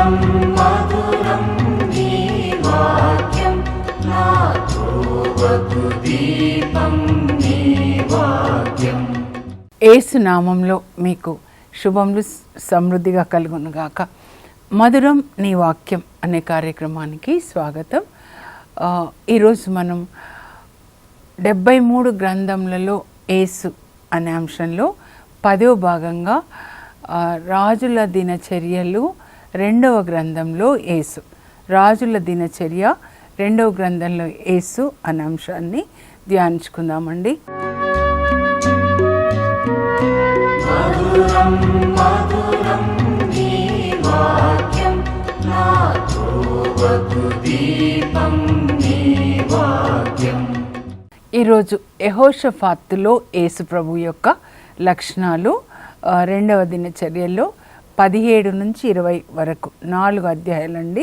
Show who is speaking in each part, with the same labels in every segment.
Speaker 1: మధురం మధురం నీ వాక్యం నా త్రోవకు దీపం నీ వాక్యం.
Speaker 2: యేసు నామంలో మీకు శుభములు సమృద్ధిగా కలుగునుగాక. మధురం నీ వాక్యం అనే కార్యక్రమానికి స్వాగతం. ఈరోజు మనం 73 గ్రంథములలో యేసు అనే అంశంలో 10వ భాగంగా రాజుల దినచర్యలు 2వ గ్రంథంలో యేసు, రాజుల దినచర్య 2వ గ్రంథంలో యేసు అనే అంశాన్ని ధ్యానించుకుందామండి.
Speaker 1: మధురం మధురం నీ వాక్యం నా త్రోవకు దీపం నీ వాక్యం.
Speaker 2: ఈరోజు యెహోషాఫాతులో యేసు ప్రభు యొక్క లక్షణాలు 2వ దినచర్యల్లో 17 నుంచి 20 వరకు 4 అధ్యాయాలండి.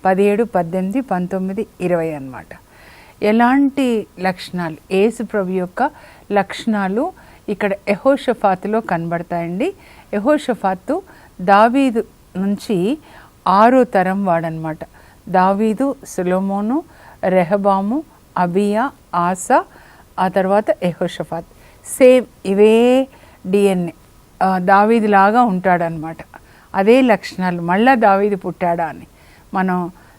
Speaker 2: 17, 18, 19, 20 అన్నమాట. ఎలాంటి లక్షణాలు, యేసు ప్రభు యొక్క లక్షణాలు ఇక్కడ యెహోషాఫాతులో కనబడతాయండి. యెహోషాఫాతు దావీదు నుంచి 6వ తరం వాడనమాట. దావీదు, సొలొమోను, రెహబాము, అబియా, ఆసా, ఆ తర్వాత యెహోషాఫాత్. సేమ్ ఇవే డిఎన్ఏ, దావీదు లాగా ఉంటాడనమాట. అదే లక్షణాలు. మళ్ళా దావీదు పుట్టాడా అని మనం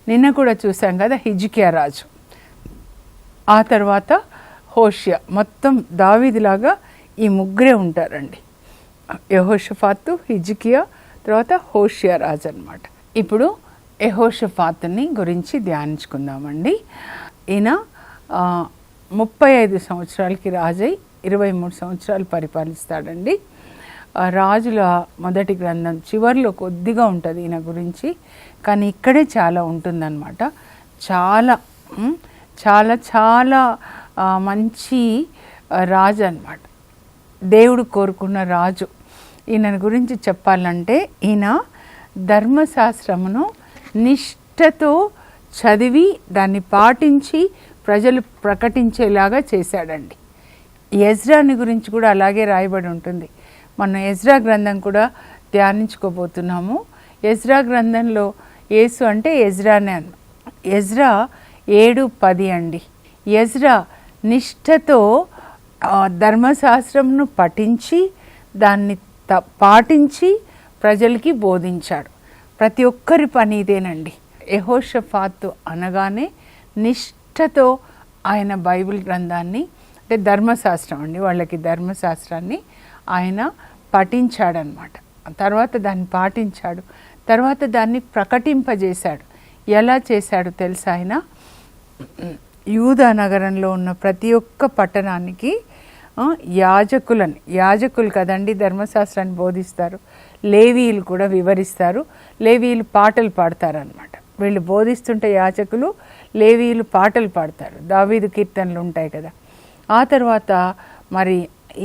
Speaker 2: నిన్న కూడా చూసాం కదా, హిజ్కియా రాజు, ఆ తర్వాత హోషియా. మొత్తం దావీదులాగా ఈ ముగ్గురే ఉంటారండి. యెహోషాఫాతు, హిజ్కియా, తర్వాత హోషియా రాజు అనమాట. ఇప్పుడు యెహోషాఫాతుని గురించి ధ్యానించుకుందామండి. ఈయన 35 సంవత్సరాలకి రాజై 23 సంవత్సరాలు పరిపాలిస్తాడండి. రాజుల మొదటి గ్రంథం చివరిలో కొద్దిగా ఉంటుంది ఈయన గురించి, కానీ ఇక్కడే చాలా ఉంటుందన్నమాట. చాలా చాలా చాలా మంచి రాజు అన్నమాట. దేవుడు కోరుకున్న రాజు. ఈయన గురించి చెప్పాలంటే ఈయన ధర్మశాస్త్రమును నిష్ఠతో చదివి దాన్ని పాటించి ప్రజలు ప్రకటించేలాగా చేశాడండి. ఎజ్రాని గురించి కూడా అలాగే రాయబడి ఉంటుంది. మనం ఎజ్రా గ్రంథం కూడా ధ్యానించుకోబోతున్నాము. ఎజ్రా గ్రంథంలో యేసు అంటే ఎజ్రానే అన్న. ఎజ్రా 7-10 అండి. ఎజ్రా నిష్ఠతో ధర్మశాస్త్రంను పఠించి దాన్ని పాటించి ప్రజలకి బోధించాడు. ప్రతి ఒక్కరి పని ఇదేనండి. యెహోషాఫాతు అనగానే నిష్ఠతో ఆయన బైబిల్ గ్రంథాన్ని, అంటే ధర్మశాస్త్రం అండి, వాళ్ళకి ధర్మశాస్త్రాన్ని ఆయన పఠించాడనమాట. తర్వాత దాన్ని పాటించాడు, తర్వాత దాన్ని ప్రకటింపజేశాడు. ఎలా చేశాడు తెలుసా? ఆయన యూదా నగరంలో ఉన్న ప్రతి ఒక్క పట్టణానికి యాజకులు కదండి ధర్మశాస్త్రాన్ని బోధిస్తారు, లేవీయులు కూడా వివరిస్తారు, లేవీయులు పాటలు పాడతారు అనమాట. వీళ్ళు బోధిస్తుంటే యాజకులు, లేవీయులు పాటలు పాడతారు. దావీదు కీర్తనలు ఉంటాయి కదా. ఆ తర్వాత మరి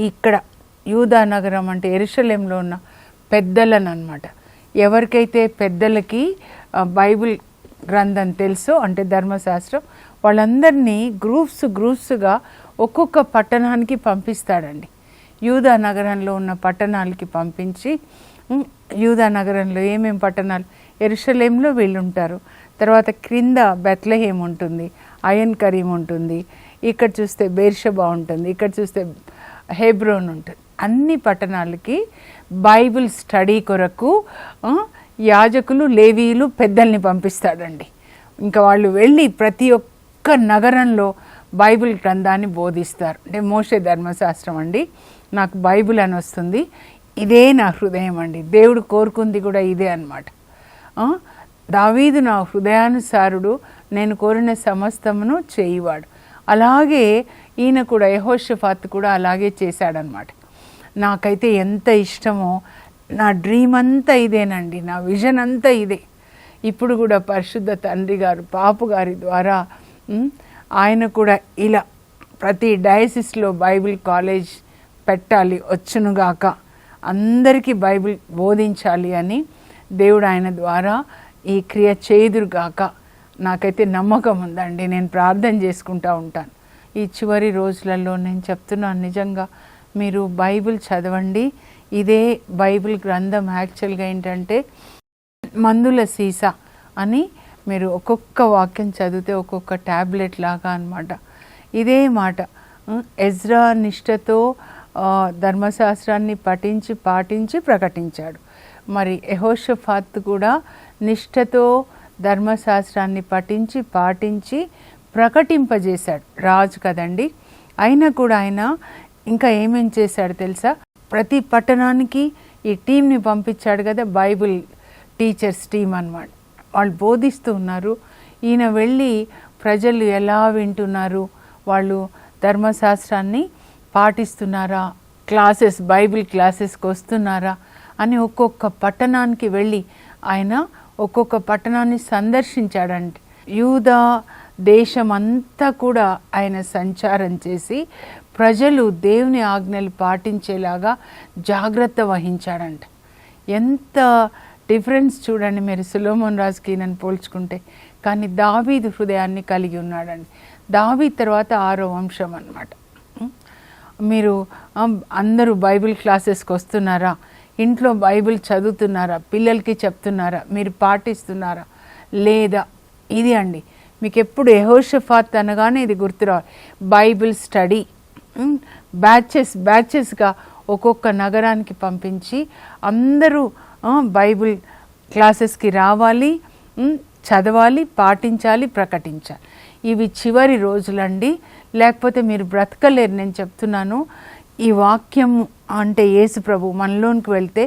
Speaker 2: ఇక్కడ యూదా నగరం అంటే యెరూషలేంలో ఉన్న పెద్దలను అనమాట. ఎవరికైతే పెద్దలకి బైబిల్ గ్రంథం తెలుసో, అంటే ధర్మశాస్త్రం, వాళ్ళందరినీ గ్రూప్స్గా ఒక్కొక్క పట్టణానికి పంపిస్తాడండి. యూదా నగరంలో ఉన్న పట్టణాలకి పంపించి, యూదా నగరంలో ఏమేం పట్టణాలు, యెరూషలేంలో వీళ్ళు ఉంటారు, తర్వాత క్రింద బెత్లెహేం ఉంటుంది, అయన్ కరీం ఉంటుంది, ఇక్కడ చూస్తే బేర్షబా ఉంటుంది, ఇక్కడ చూస్తే హెబ్రోన్ ఉంటుంది. అన్ని పట్టణాలకి బైబిల్ స్టడీ కొరకు యాజకులు, లేవీయులు, పెద్దల్ని పంపిస్తాడండి. ఇంకా వాళ్ళు వెళ్ళి ప్రతి ఒక్క నగరంలో బైబిల్ గ్రంథాన్ని బోధిస్తారు. అంటే మోషే ధర్మశాస్త్రం అండి, నాకు బైబిల్ అని వస్తుంది, ఇదే నా హృదయం అండి. దేవుడు కోరుకుంది కూడా ఇదే అన్నమాట. దావీదు నా హృదయానుసారుడు, నేను కోరిన సమస్తమును చేయువాడు. అలాగే ఈయన కూడా, యెహోషాఫాతు కూడా అలాగే చేశాడనమాట. నాకైతే ఎంత ఇష్టమో, నా డ్రీమ్ అంతా ఇదేనండి, నా విజన్ అంతా ఇదే. ఇప్పుడు కూడా పరిశుద్ధ తండ్రి గారు పాపు గారి ద్వారా ఆయన కూడా ఇలా ప్రతి డయాసిస్లో బైబిల్ కాలేజ్ పెట్టాలి, వచ్చునుగాక, అందరికీ బైబిల్ బోధించాలి అని దేవుడు ఆయన ద్వారా ఈ క్రియ చేయుదురుగాక. నాకైతే నమ్మకం ఉందండి. నేను ప్రార్థన చేసుకుంటూ ఉంటాను. ఈ చివరి రోజులలో నేను చెప్తున్నాను, నిజంగా మీరు బైబిల్ చదవండి. ఇదే బైబిల్ గ్రంథం యాక్చువల్గా ఏంటంటే మందుల సీసా అని మీరు ఒక్కొక్క వాక్యం చదివితే ఒక్కొక్క ట్యాబ్లెట్ లాగా అన్నమాట. ఇదే మాట ఎజ్రా నిష్ఠతో ధర్మశాస్త్రాన్ని పఠించి పాటించి ప్రకటించాడు. మరి యెహోషాఫాత్ కూడా నిష్ఠతో ధర్మశాస్త్రాన్ని పఠించి పాటించి ప్రకటింపజేశాడు. రాజు కదండి. అయినా కూడా ఆయన ఇంకా ఏమేం చేశాడు తెలుసా? ప్రతి పట్టణానికి ఈ టీంని పంపించాడు కదా, బైబిల్ టీచర్స్ టీం అన్నమాట. వాళ్ళు బోధిస్తూ ఉన్నారు. ఈయన వెళ్ళి ప్రజలు ఎలా వింటున్నారు, వాళ్ళు ధర్మశాస్త్రాన్ని పాటిస్తున్నారా, బైబిల్ క్లాసెస్కి వస్తున్నారా అని ఒక్కొక్క పట్టణానికి వెళ్ళి ఆయన ఒక్కొక్క పట్టణాన్ని సందర్శించాడంటే. యూదా దేశమంతా కూడా ఆయన సంచారం చేసి ప్రజలు దేవుని ఆజ్ఞలు పాటించేలాగా జాగ్రత్త వహించాడంట. ఎంత డిఫరెన్స్ చూడండి మీరు సొలొమోన్ రాజుకి నన్ను పోల్చుకుంటే. కానీ దావీదు హృదయాన్ని కలిగి ఉన్నాడండి. దావీదు తర్వాత 6వ వంశం అన్నమాట. మీరు అందరూ బైబిల్ క్లాసెస్కి వస్తున్నారా, ఇంట్లో బైబిల్ చదువుతున్నారా, పిల్లలకి చెప్తున్నారా, మీరు పాటిస్తున్నారా లేదా? ఇది అండి మీకు ఎప్పుడు యెహోషాఫాత్ అనగానే ఇది గుర్తురావాలి. బైబిల్ స్టడీ బ్యాచెస్గా ఒక్కొక్క నగరానికి పంపించి అందరూ బైబిల్ క్లాసెస్కి రావాలి, చదవాలి, పాటించాలి, ప్రకటించాలి. ఇవి చివరి రోజులండి, లేకపోతే మీరు బ్రతకలేరు. నేను చెప్తున్నాను. ఈ వాక్యం అంటే యేసు ప్రభు మనలోనికి వెళ్తే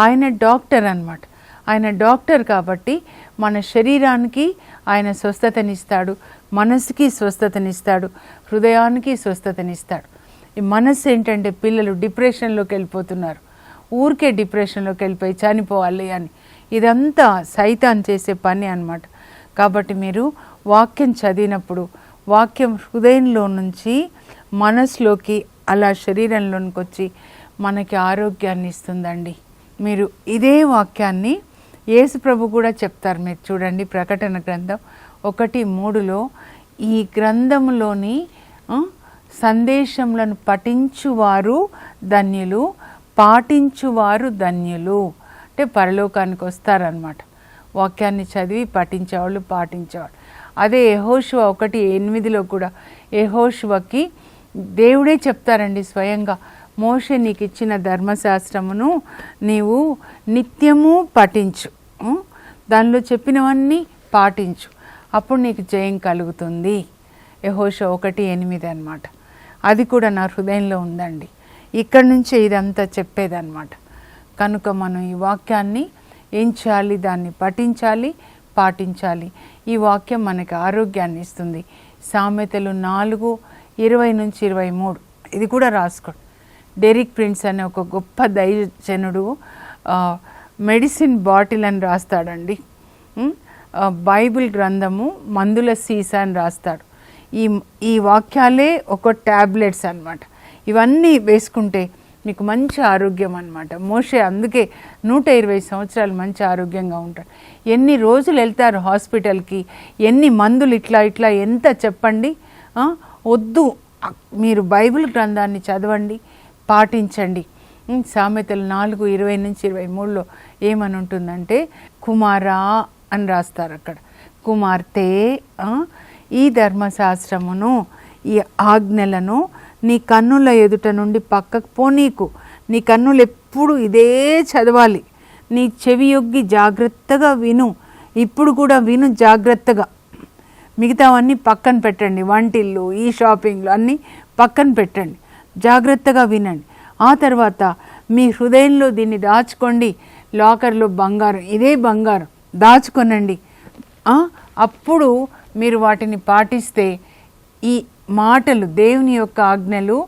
Speaker 2: ఆయన డాక్టర్ అన్నమాట. ఆయన డాక్టర్ కాబట్టి మన శరీరానికి ఆయన స్వస్థతనిస్తాడు, మనసుకి స్వస్థతనిస్తాడు, హృదయానికి స్వస్థతనిస్తాడు. ఈ మనసు ఏంటంటే పిల్లలు డిప్రెషన్లోకి వెళ్ళిపోతున్నారు. ఊరికే డిప్రెషన్లోకి వెళ్ళిపోయి చనిపోవాలి అని. ఇదంతా సైతాన్ చేసే పని అన్నమాట. కాబట్టి మీరు వాక్యం చదివినప్పుడు వాక్యం హృదయంలో నుంచి మనసులోకి అలా శరీరంలోనికి వచ్చి మనకి ఆరోగ్యాన్ని ఇస్తుందండి. మీరు ఇదే వాక్యాన్ని యేసు ప్రభు కూడా చెప్తారు. మీరు చూడండి ప్రకటన గ్రంథం 1:3లో ఈ గ్రంథంలోని సందేశములను పఠించువారు ధన్యులు, పాటించువారు ధన్యులు. అంటే పరలోకానికి వస్తారనమాట. వాక్యాన్ని చదివి పఠించేవాళ్ళు, పాటించేవాళ్ళు. అదే యెహోషువ 1:8లో కూడా యెహోషువకి దేవుడే చెప్తారండి స్వయంగా, మోషే నీకు ఇచ్చిన ధర్మశాస్త్రమును నీవు నిత్యము పఠించు, దానిలో చెప్పినవన్నీ పాటించు, అప్పుడు నీకు జయం కలుగుతుంది. యెహోషువ 1:8 అన్నమాట. అది కూడా నా హృదయంలో ఉందండి. ఇక్కడి నుంచే ఇదంతా చెప్పేదన్నమాట. కనుక మనం ఈ వాక్యాన్ని ఏం చేయాలి? దాన్ని పఠించాలి, పాటించాలి. ఈ వాక్యం మనకి ఆరోగ్యాన్ని ఇస్తుంది. సామెతలు 4:20-23 ఇది కూడా రాసుకోండి. డెరిక్ ప్రిన్స్ అనే ఒక గొప్ప దైవజనుడు మెడిసిన్ బాటిల్ అని రాస్తాడండి. బైబిల్ గ్రంథము మందుల సీసా అని రాస్తాడు. ఈ వాక్యాలే ఒక ట్యాబ్లెట్స్ అన్నమాట. ఇవన్నీ వేసుకుంటే మీకు మంచి ఆరోగ్యం అన్నమాట. మోషే అందుకే 120 సంవత్సరాలు మంచి ఆరోగ్యంగా ఉంటాడు. ఎన్ని రోజులు వెళ్తారు హాస్పిటల్కి, ఎన్ని మందులు ఇట్లా ఎంత చెప్పండి. వద్దు, మీరు బైబిల్ గ్రంథాన్ని చదవండి, పాటించండి. సామెతలు 4:20-23లో ఏమని ఉంటుందంటే, కుమారా అని రాస్తారు అక్కడ, కుమార్తె ఈ ధర్మశాస్త్రమును ఈ ఆజ్ఞలను నీ కన్నుల ఎదుట నుండి పక్కకు పోనీకు. నీ కన్నులు ఎప్పుడు ఇదే చదవాలి. నీ చెవి యొగ్గి జాగ్రత్తగా విను. ఇప్పుడు కూడా విను జాగ్రత్తగా. మిగతావన్నీ పక్కన పెట్టండి. వంటిల్లు, ఈ షాపింగ్లు అన్నీ పక్కన పెట్టండి, జాగ్రత్తగా వినండి. ఆ తర్వాత మీ హృదయంలో దీన్ని దాచుకోండి. లాకర్లో బంగారం, ఇదే బంగారం దాచుకొనండి. అప్పుడు మీరు వాటిని పాటిస్తే ఈ మాటలు, దేవుని యొక్క ఆజ్ఞలు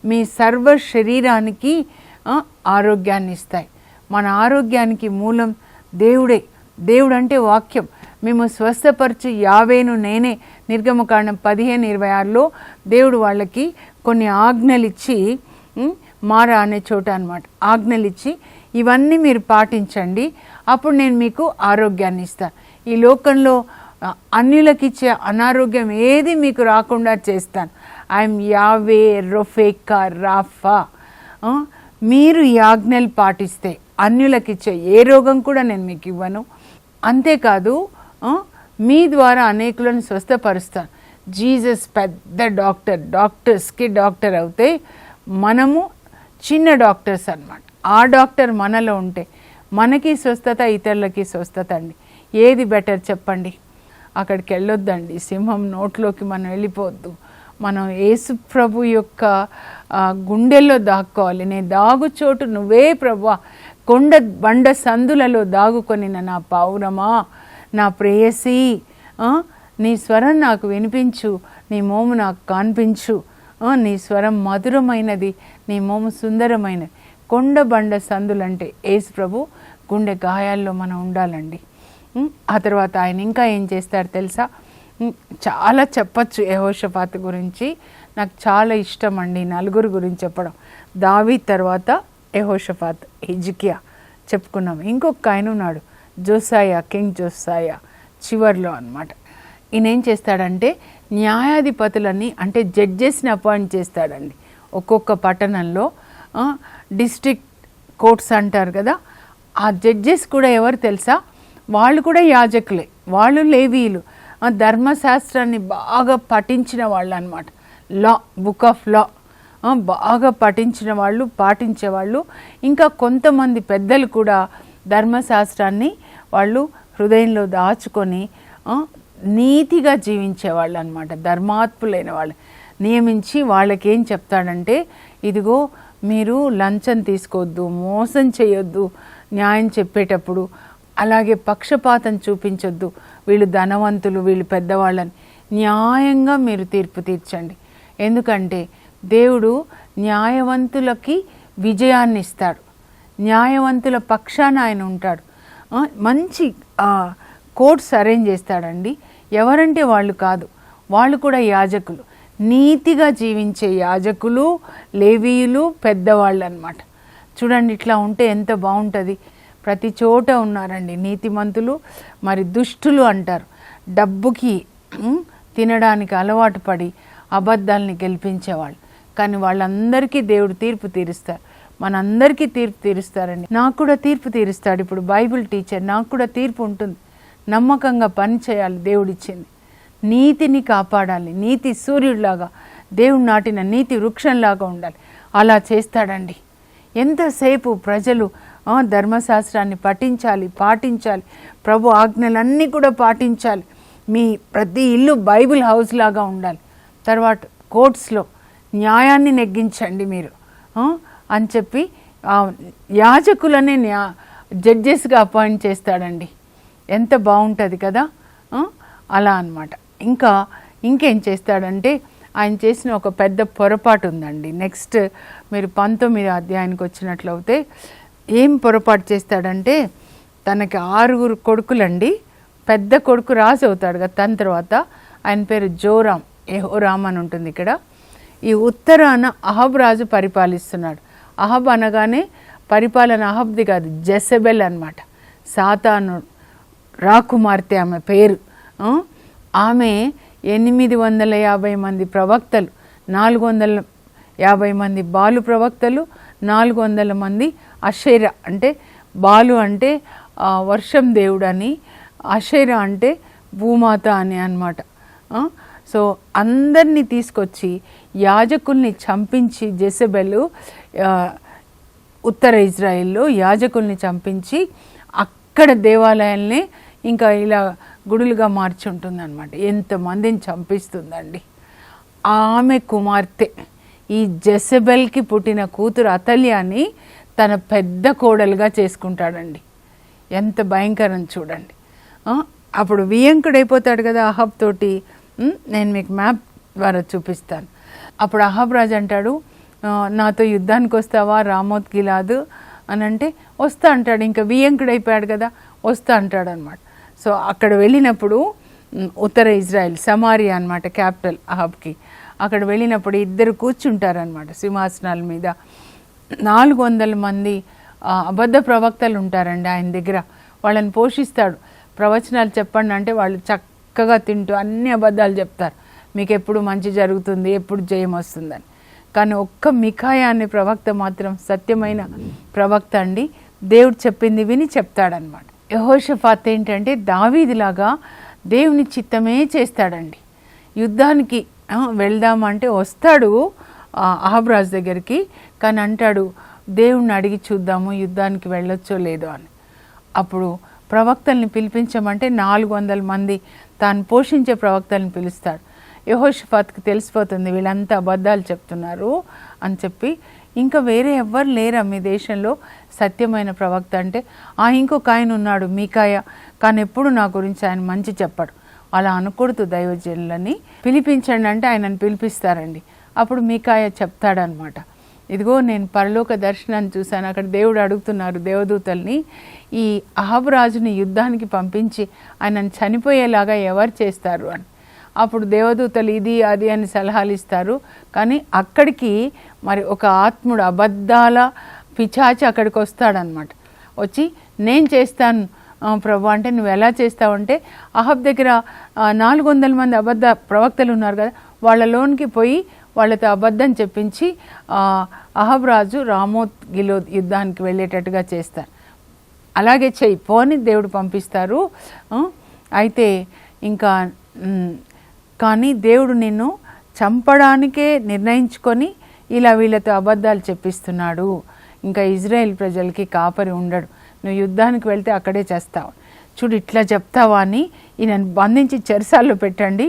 Speaker 2: మీ సర్వ శరీరానికి ఆరోగ్యాన్ని ఇస్తాయి. మన ఆరోగ్యానికి మూలం దేవుడే. దేవుడు అంటే వాక్యం. మేము స్వస్థపరచు యావేను నేనే, నిర్గమకాండం 15:26లో దేవుడు వాళ్ళకి కొన్ని ఆజ్ఞలు ఇచ్చి, మారా అనే చోట అన్నమాట, ఆజ్ఞలు ఇచ్చి ఇవన్నీ మీరు పాటించండి, అప్పుడు నేను మీకు ఆరోగ్యాన్ని ఇస్తాను. ఈ లోకంలో అన్యులకు ఇచ్చే అనారోగ్యం ఏది మీకు రాకుండా చేస్తాను. ఐఎమ్ యావే రొఫేకా రాఫా. మీరు ఈ ఆజ్ఞలు పాటిస్తే అన్యులకు ఇచ్చే ఏ రోగం కూడా నేను మీకు ఇవ్వను. అంతేకాదు మీ ద్వారా అనేకులను స్వస్థపరుస్తాను. జీసస్ పెద్ద డాక్టర్స్కి డాక్టర్ అవుతే మనము చిన్న డాక్టర్స్ అన్నమాట. ఆ డాక్టర్ మనలో ఉంటే మనకి స్వస్థత, ఇతరులకి స్వస్థత అండి. ఏది బెటర్ చెప్పండి? అక్కడికి వెళ్ళొద్దండి, సింహం నోట్లోకి మనం వెళ్ళిపోవద్దు. మనం యేసు ప్రభు యొక్క గుండెల్లో దాక్కోవాలి. నేను దాగుచోటు నువ్వే ప్రభువా, కొండ బండ సందులలో దాగుకొని నా పావురమా, నా ప్రేయసి, నీ స్వరం నాకు వినిపించు, నీ మోము నాకు కాన్పించు, నీ స్వరం మధురమైనది, నీ మోము సుందరమైనది. కొండ బండ సందులంటే యేసు ప్రభు గుండె గాయాల్లో మనం ఉండాలండి. ఆ తర్వాత ఆయన ఇంకా ఏం చేస్తాడు తెలుసా? చాలా చెప్పచ్చు యెహోషాపాత్ గురించి. నాకు చాలా ఇష్టం అండి నలుగురు గురించి చెప్పడం. దావీదు తర్వాత యెహోషాపాత్, హిజ్కియా చెప్పుకున్నాం. ఇంకొక ఆయన ఉన్నాడు జోసాయా, కింగ్ జోసాయా చివర్లో అన్నమాట. ఈయన ఏం చేస్తాడంటే న్యాయాధిపతులని అంటే జడ్జెస్ని అపాయింట్ చేస్తాడండి. ఒక్కొక్క పట్టణంలో డిస్ట్రిక్ట్ కోర్ట్స్ అంటారు కదా, ఆ జడ్జెస్ కూడా ఎవరు తెలుసా? వాళ్ళు కూడా యాజకులే, వాళ్ళు లేవీయులు, ధర్మశాస్త్రాన్ని బాగా పఠించిన వాళ్ళు అన్నమాట. లా, బుక్ ఆఫ్ లా బాగా పఠించిన వాళ్ళు, పాటించేవాళ్ళు. ఇంకా కొంతమంది పెద్దలు కూడా ధర్మశాస్త్రాన్ని వాళ్ళు హృదయంలో దాచుకొని నీతిగా జీవించేవాళ్ళు అన్నమాట. ధర్మాత్ములైన వాళ్ళు నియమించి వాళ్ళకేం చెప్తాడంటే, ఇదిగో మీరు లంచం తీసుకోవద్దు, మోసం చేయొద్దు న్యాయం చెప్పేటప్పుడు, అలాగే పక్షపాతం చూపించొద్దు, వీళ్ళు ధనవంతులు, వీళ్ళు పెద్దవాళ్ళని న్యాయంగా మీరు తీర్పు తీర్చండి. ఎందుకంటే దేవుడు న్యాయవంతులకి విజయాన్ని ఇస్తాడు, న్యాయవంతుల పక్షాన ఆయన ఉంటాడు. మంచి కోర్ట్స్ అరేంజ్ చేస్తాడండి. ఎవరంటే వాళ్ళు కాదు, వాళ్ళు కూడా యాజకులు, నీతిగా జీవించే యాజకులు, లేవీయులు, పెద్దవాళ్ళు అన్నమాట. చూడండి, ఇట్లా ఉంటే ఎంత బాగుంటుంది. ప్రతి చోట ఉన్నారండి నీతిమంతులు. మరి దుష్టులు అంటారు, డబ్బుకి తినడానికి అలవాటు పడి అబద్ధాలని గెలిపించేవాళ్ళు. కానీ వాళ్ళందరికీ దేవుడు తీర్పు తీరుస్తారు. మనందరికీ తీర్పు తీరుస్తారండి. నాకు కూడా తీర్పు తీరుస్తాడు. ఇప్పుడు బైబిల్ టీచర్, నాకు కూడా తీర్పు ఉంటుంది. నమ్మకంగా పని చేయాలి, దేవుడిచ్చింది. నీతిని కాపాడాలి, నీతి సూర్యుడిలాగా, దేవుడు నాటిన నీతి వృక్షంలాగా ఉండాలి. అలా చేస్తాడండి. ఎంతసేపు ప్రజలు ధర్మశాస్త్రాన్ని పఠించాలి, పాటించాలి, ప్రభు ఆజ్ఞలన్నీ కూడా పాటించాలి. మీ ప్రతి ఇల్లు బైబిల్ హౌస్ లాగా ఉండాలి. తర్వాత కోర్ట్స్లో న్యాయాన్ని నెగ్గించండి మీరు అని చెప్పి యాజకులనే జడ్జెస్గా అపాయింట్ చేస్తాడండి. ఎంత బాగుంటుంది కదా. అలా అన్నమాట. ఇంకేం చేస్తాడంటే ఆయన చేసిన ఒక పెద్ద పొరపాటు ఉందండి. నెక్స్ట్ మీరు 19వ అధ్యాయానికి వచ్చినట్లయితే ఏం పొరపాటు చేస్తాడంటే, తనకి 6 కొడుకులండి. పెద్ద కొడుకు రాజు అవుతాడు కదా, తన తర్వాత ఆయన పేరు జోరాం, యెహోరాం అని ఉంటుంది ఇక్కడ. ఈ ఉత్తరాన అహబ్ రాజు పరిపాలిస్తున్నాడు. అహబ్ అనగానే పరిపాలన అహబ్ది కాదు, జెసబెల్ అన్నమాట. సాతాను రాకుమార్తె ఆమె పేరు. ఆమె 850 మంది ప్రవక్తలు, 450 మంది బాలు ప్రవక్తలు, 400 మంది అషేరా, అంటే బాలు అంటే వర్షం దేవుడని, అషేరా అంటే భూమాత అని అన్నమాట. సో అందరినీ తీసుకొచ్చి యాజకుల్ని చంపించి, జెసబెలు ఉత్తర ఇజ్రాయిల్లో యాజకుల్ని చంపించి అక్కడ దేవాలయాల్ని ఇంకా ఇలా గుడులుగా మార్చి ఉంటుంది అనమాట. ఎంతమందిని చంపిస్తుందండి. ఆమె కుమార్తె, ఈ జెసబెల్కి పుట్టిన కూతురు అతల్యాని తన పెద్ద కోడలుగా చేసుకుంటాడండి. ఎంత భయంకరం చూడండి. అప్పుడు వియంకుడైపోతాడు కదా అహబ్ తోటి. నేను మీకు మ్యాప్ ద్వారా చూపిస్తాను. అప్పుడు అహబ్ రాజు అంటాడు, నాతో యుద్ధానికి వస్తావా రామోత్ గిలాదు అని అంటే వస్తా అంటాడు. ఇంకా వియంకుడైపోయాడు కదా, వస్తా అంటాడు అనమాట. సో అక్కడ వెళ్ళినప్పుడు ఉత్తర ఇజ్రాయెల్ సమారియా అనమాట క్యాపిటల్ అహబ్కి. అక్కడ వెళ్ళినప్పుడు ఇద్దరు కూర్చుంటారనమాట సింహాసనాల మీద. 400 మంది అబద్ధ ప్రవక్తలు ఉంటారండి ఆయన దగ్గర. వాళ్ళని పోషిస్తాడు. ప్రవచనాలు చెప్పండి అంటే వాళ్ళు చక్కగా తింటూ అన్ని అబద్ధాలు చెప్తారు. మీకు ఎప్పుడు మంచి జరుగుతుంది, ఎప్పుడు జయం వస్తుందని. కానీ ఒక్క మికాయా అనే ప్రవక్త మాత్రం సత్యమైన ప్రవక్త అండి. దేవుడు చెప్పింది విని చెప్తాడనమాట. యెహోషాఫాత్ ఏంటంటే దావీదులాగా దేవుని చిత్తమే చేస్తాడండి. యుద్ధానికి వెళ్దామంటే వస్తాడు అహాబు రాజు దగ్గరికి, కానీ అంటాడు దేవుణ్ణి అడిగి చూద్దాము యుద్ధానికి వెళ్ళొచ్చో లేదో అని. అప్పుడు ప్రవక్తల్ని పిలిపించమంటే 400 మంది తాను పోషించే ప్రవక్తల్ని పిలుస్తాడు. యెహోషాఫాత్కి తెలిసిపోతుంది వీళ్ళంతా అబద్ధాలు చెప్తున్నారు అని చెప్పి, ఇంకా వేరే ఎవ్వరు లేరా మీ దేశంలో సత్యమైన ప్రవక్త అంటే, ఇంకొక ఆయన ఉన్నాడు మీకాయ, కానీ ఎప్పుడు నా గురించి ఆయన మంచి చెప్పాడు. అలా అనకూడదు దైవజనులని, పిలిపించండి అంటే ఆయనను పిలిపిస్తారండి. అప్పుడు మీకాయ చెప్తాడనమాట, ఇదిగో నేను పరలోక దర్శనాన్ని చూశాను, అక్కడ దేవుడు అడుగుతున్నారు దేవదూతల్ని, ఈ అహాబు రాజుని యుద్ధానికి పంపించి ఆయనను చనిపోయేలాగా ఎవరు చేస్తారు అని. అప్పుడు దేవదూతలు ఇది అది అని సలహాలు ఇస్తారు. కానీ అక్కడికి మరి ఒక ఆత్ముడు అబద్ధాల పిచాచి అక్కడికి వస్తాడనమాట. వచ్చి నేను చేస్తాను ప్రభు అంటే, నువ్వు ఎలా చేస్తావంటే, అహాబ్ దగ్గర 400 మంది అబద్ధ ప్రవక్తలు ఉన్నారు కదా, వాళ్ళలోనికి పోయి వాళ్ళతో అబద్ధం చెప్పించి అహాబ్ రాజు రామోత్ గిలోద్ యుద్ధానికి వెళ్ళేటట్టుగా చేస్తారు. అలాగే చెయ్యి పోని దేవుడు పంపిస్తారు. అయితే ఇంకా కానీ దేవుడు నిన్ను చంపడానికే నిర్ణయించుకొని ఇలా వీళ్ళతో అబద్ధాలు చెప్పిస్తున్నాడు. ఇంకా ఇజ్రాయెల్ ప్రజలకి కాపరి ఉండడు, నువ్వు యుద్ధానికి వెళ్తే అక్కడే చేస్తావు. చూడు ఇట్లా చెప్తావా అని ఈయనను బంధించి చెరసాల్లో పెట్టండి,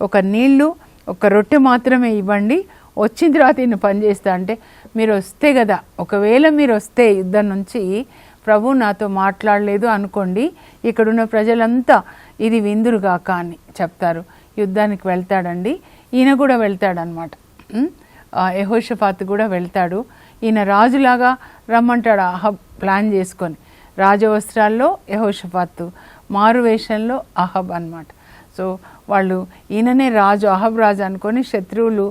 Speaker 2: ఒక నీళ్లు ఒక రొట్టె మాత్రమే ఇవ్వండి, వచ్చిన తర్వాత ఈయన పని చేస్తా అంటే, మీరు వస్తే కదా, ఒకవేళ మీరు వస్తే యుద్ధం నుంచి ప్రభు నాతో మాట్లాడలేదు అనుకోండి, ఇక్కడున్న ప్రజలంతా ఇది విందురుగాక అని చెప్తారు. యుద్ధానికి వెళ్తాడండి. ఈయన కూడా వెళ్తాడనమాట. యెహోషాఫాత్ కూడా వెళ్తాడు. ఈయన రాజులాగా రమ్మంటాడు అహబ్ ప్లాన్ చేసుకొని. రాజవస్త్రాల్లో యెహోషాఫాత్, మారువేషంలో అహబ్ అన్నమాట. సో వాళ్ళు ఈయననే రాజు అహబ్ రాజు అనుకొని శత్రువులు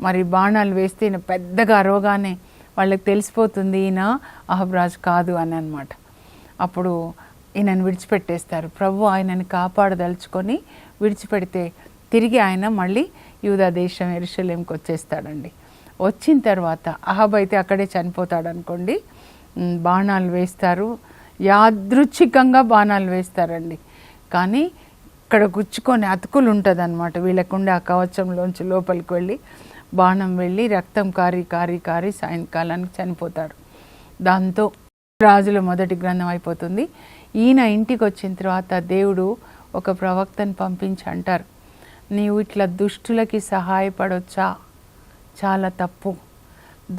Speaker 2: మరి బాణాలు వేస్తే ఈయన పెద్దగా అరవగానే వాళ్ళకి తెలిసిపోతుంది ఈయన అహబ్ రాజు కాదు అని అనమాట. అప్పుడు ఈయనను విడిచిపెట్టేస్తారు. ప్రభు ఆయనని కాపాడదలుచుకొని విడిచిపెడితే తిరిగి ఆయన మళ్ళీ యూదా దేశం యెరూషలేంకి వచ్చేస్తాడండి. వచ్చిన తర్వాత అహబ్ అయితే అక్కడే చనిపోతాడు అనుకోండి. బాణాలు వేస్తారు, యాదృచ్ఛికంగా బాణాలు వేస్తారండి. కానీ ఇక్కడ గుచ్చుకొని అతుకులు ఉంటుంది అనమాట. వీళ్ళకుండే ఆ కవచంలోంచి లోపలికి వెళ్ళి బాణం వెళ్ళి రక్తం కారి కారి కారి సాయంకాలానికి చనిపోతాడు. దాంతో రాజుల మొదటి గ్రంథం అయిపోతుంది. ఈయన ఇంటికి వచ్చిన తర్వాత దేవుడు ఒక ప్రవక్తను పంపించి అంటారు, నీవు ఇట్లా దుష్టులకి సహాయపడొచ్చా? చాలా తప్పు.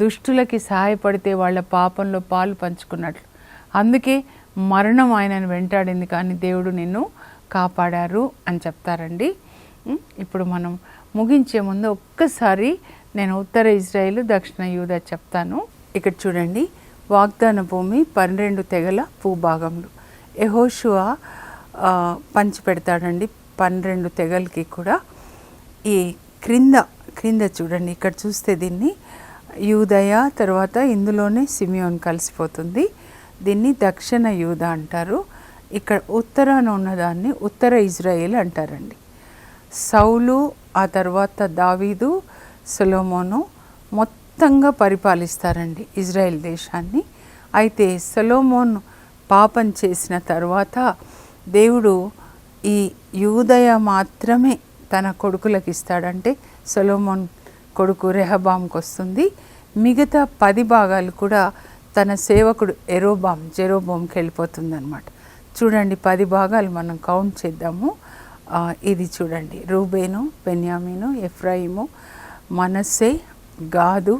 Speaker 2: దుష్టులకి సహాయపడితే వాళ్ళ పాపంలో పాలు పంచుకున్నట్లు. అందుకే మరణం ఆయనను వెంటాడింది, కానీ దేవుడు నిన్ను కాపాడారు అని చెప్తారండి. ఇప్పుడు మనం ముగించే ముందు ఒక్కసారి నేను ఉత్తర ఇజ్రాయేలు దక్షిణ యూదా చెప్తాను. ఇక్కడ చూడండి, వాగ్దాన భూమి 12 తెగల భూభాగములు యెహోషువ పంచిపెడతాడండి 12 తెగలకి కూడా. ఈ క్రింద చూడండి, ఇక్కడ చూస్తే దీన్ని యూదయ, తర్వాత ఇందులోనే సిమియోన్ కలిసిపోతుంది. దీన్ని దక్షిణ యూదా అంటారు. ఇక్కడ ఉత్తరాన ఉన్నదాన్ని ఉత్తర ఇజ్రాయేల్ అంటారండి. సౌలు, ఆ తర్వాత దావీదు, సొలొమోను మొత్తంగా పరిపాలిస్తారండి ఇజ్రాయెల్ దేశాన్ని. అయితే సొలొమోను పాపం చేసిన తర్వాత దేవుడు ఈ యూదయ మాత్రమే తన కొడుకులకు ఇస్తాడంటే సొలొమోన్ కొడుకు రెహబాంకి వస్తుంది. మిగతా 10 భాగాలు కూడా తన సేవకుడు జెరోబాంకి వెళ్ళిపోతుంది అనమాట. చూడండి 10 భాగాలు మనం కౌంట్ చేద్దాము. ఇది చూడండి, రూబేను, బెన్యామీను, ఎఫ్రాయిము, మనస్సే, గాదు,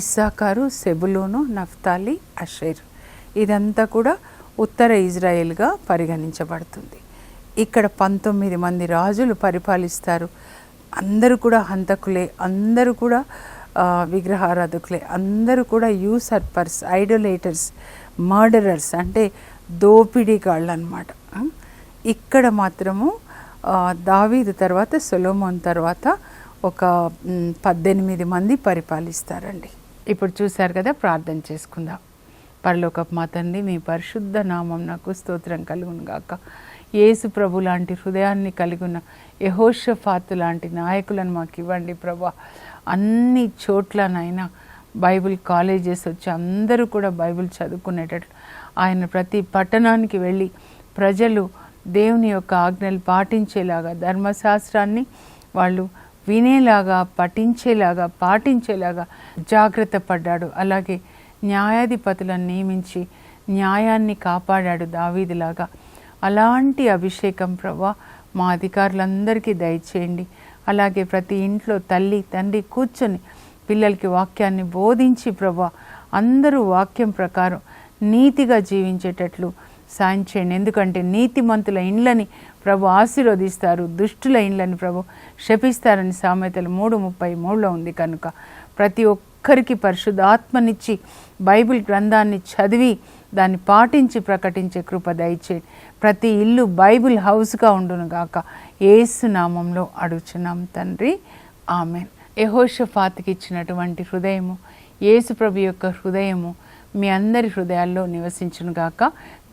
Speaker 2: ఇస్సాకారు, సెబులూను, నఫ్తాలి, అషేర్. ఇదంతా కూడా ఉత్తర ఇజ్రాయెల్గా పరిగణించబడుతుంది. ఇక్కడ 19 మంది రాజులు పరిపాలిస్తారు. అందరూ కూడా హంతకులే, అందరూ కూడా విగ్రహారాధకులే, అందరూ కూడా యూసర్పర్స్, ఐడోలేటర్స్, మర్డరర్స్ అంటే దోపిడీగాళ్ళు అన్నమాట. ఇక్కడ మాత్రము దావీదు తర్వాత సొలొమోన్ తర్వాత ఒక 18 మంది పరిపాలిస్తారండి. ఇప్పుడు చూశారు కదా, ప్రార్థన చేసుకుందాం. పరలోకపు మా తండ్రి, మీ పరిశుద్ధ నామం నాకు స్తోత్రం కలుగును గాక. యేసు ప్రభు లాంటి హృదయాన్ని కలిగిన యెహోషాఫాతు లాంటి నాయకులను మాకు ఇవ్వండి ప్రభా. అన్ని చోట్లనైనా బైబిల్ కాలేజెస్ వచ్చి అందరూ కూడా బైబిల్ చదువుకునేటట్లు ఆయన ప్రతి పట్టణానికి వెళ్ళి ప్రజలు దేవుని యొక్క ఆజ్ఞలు పాటించేలాగా, ధర్మశాస్త్రాన్ని వాళ్ళు వినేలాగా, పఠించేలాగా, పాటించేలాగా జాగ్రత్త పడ్డాడు. అలాగే న్యాయాధిపతులను నియమించి న్యాయాన్ని కాపాడాడు దావీదులాగా. అలాంటి అభిషేకం ప్రభువా మా అధికారులందరికీ దయచేయండి. అలాగే ప్రతి ఇంట్లో తల్లి తండ్రి కూర్చొని పిల్లలకి వాక్యాన్ని బోధించి ప్రభువా అందరూ వాక్యం ప్రకారం నీతిగా జీవించేటట్లు సాయం చేయండి. ఎందుకంటే నీతిమంతుల ఇండ్లని ప్రభు ఆశీర్వదిస్తారు, దుష్టుల ఇండ్లని ప్రభు శపిస్తారని సామెతలు 3:33 ఉంది. కనుక ప్రతి ఒక్కరికి పరిశుద్ధాత్మనిచ్చి బైబిల్ గ్రంథాన్ని చదివి దాన్ని పాటించి ప్రకటించే కృప దయచేయండి. ప్రతి ఇల్లు బైబిల్ హౌస్గా ఉండును గాక. యేసు నామంలో అడుగుచున్నాం తండ్రి, ఆమెన్. యెహోషాఫాతుకి ఇచ్చినటువంటి హృదయము యేసు ప్రభు యొక్క హృదయము మీ అందరి హృదయాల్లో నివసించును గాక.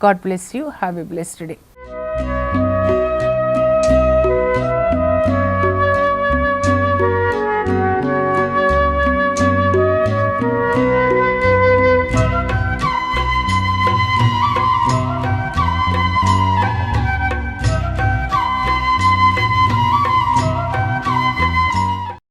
Speaker 2: God bless you. Have a blessed day.